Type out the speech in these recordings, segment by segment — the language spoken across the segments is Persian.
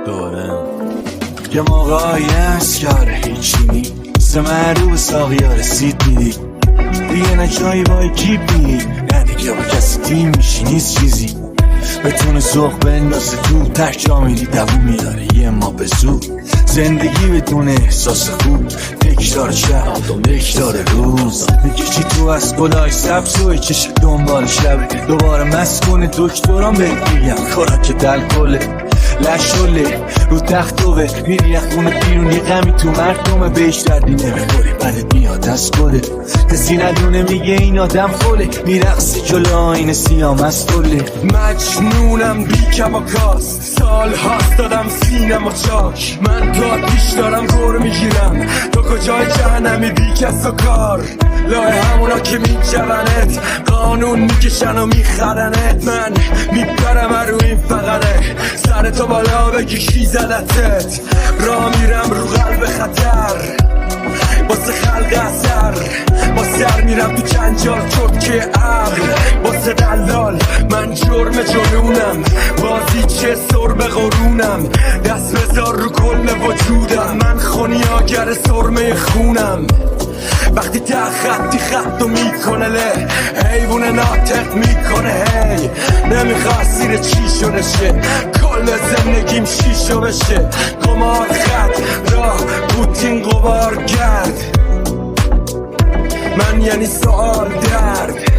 دارم یه موقعی هست که آره هیچی نی سه معروب ساقی ها رسید میدی دیگه نه جایی با کیپ نی نه دیگه با کسی تیم میشی نیست چیزی بتونه سوق بندازه تو ترجا میری دوو میاره یه ما به زود زندگی بدون احساس خوب تکرار شب تکرار روز میگه چی تو از گلای سبز و چشه دنبال شبه دوباره مست کنه دکتران بهت میگم خوراک دلکله لشله رو تختوه میری از خونه بیرون یه غمی تو مردمه بهش دردی نمیخوری بعدت میاد از خوده کسی ندونه میگه این آدم خوله میرقصی جلو آینه سیاه مستوله مجنونم بی کماکاست سال هاست دادم سینم و چاک من تو پیش دارم گور میگیرم تو کجای جهنمی بی کس و کار لای همونا که میجونت قانون میکشن و میخرنت من میبرم رو این فقره سر تو بالا بگی کی زدتت راه میرم رو قلب خطر واسه خلق اثر با سر میرم تو جنجال چرکه عقل واسه دلال من جرم جنونم بازی چه سر به قرونم دست بذار رو کل وجودم من خونیاگر سرمه خونم وقتی ته خطی خطو میکنه له حیوون ناطق میکنه هی نمیخواد سیر چی شده شه کل زندگیم شیشو بشه قمار خط راه پوتین قبار کرد من یعنی سوال درد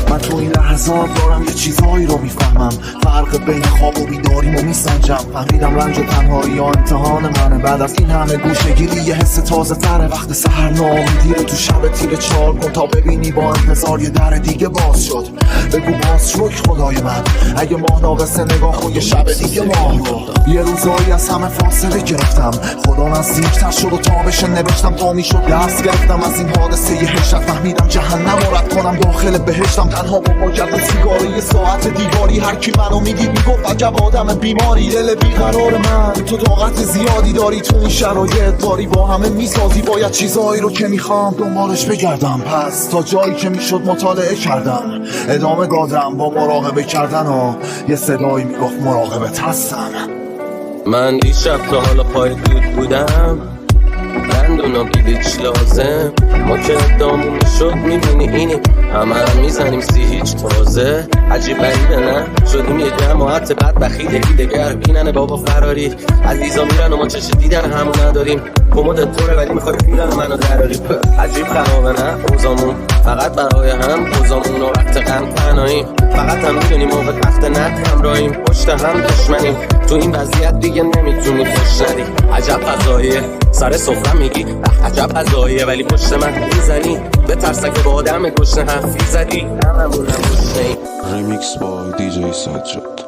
من تو این لحظات دارم یه چیزایی رو میفهمم فرق بین خواب و بیداریم و میسنجم فهمیدم رنج و تنهایی یا امتحان منه بعد از این همه گوشه‌گیری یه حس تازه تره وقت سحر ناامیدیره تو شب تیره چار کن تا ببینی با انتظار یه در دیگه باز شد بگو باز شکر خدای من اگه ماه ناقصه نگاه کن یه شب دیگه ماه رو یه روزایی از همه فاصله گرفتم خدا نزدیکتر شد و تابش نوشتم تا میشد دست گرفتم از این حادثه یه حشت فهمیدم جهنم رو رد کنم داخل بهشتم تنها با باید سیگار یه ساعت دیواری هر کی منو میدید میگفت عجب آدم بیماری دل بیقرار من تو طاقت زیادی داری تو این شرایط باری با همه میسازی باید چیزایی رو که میخوام دنبالش بگردم پس تا جایی که میشد مطالعه کردم ادامه دادم با مراقبه کردن و یه صدایی میگفت مراقبت هستم من دیشب تا حالا پای دود بودم لندونا بیلیچ لازم ما که دامون شد میبینی اینی همه هم میزنیم سی هیچ تازه عجیب غریبه نه شدیم یه جماعت بدبخی دگر بینن بابا فراری عزیزا میرن و ما چش دیدن همون نداریم کمد توره ولی میخوای میرن منو دراری عجیب خرابه نه روزامون فقط برای هم روزامون و وقت غم تنهاییم فقط هم میدونیم موقع وقت ند همراهیم پشت هم دشمنیم تو این وضعیت دیگه نمیتونی خوش ندی عجب قضاییه سر سفره میگی عجب قضاییه ولی پشت من میزنی به ترسه که با آدم گشنه حرفی زدی هممونم گشنه ریمیکس با دیجی سجاد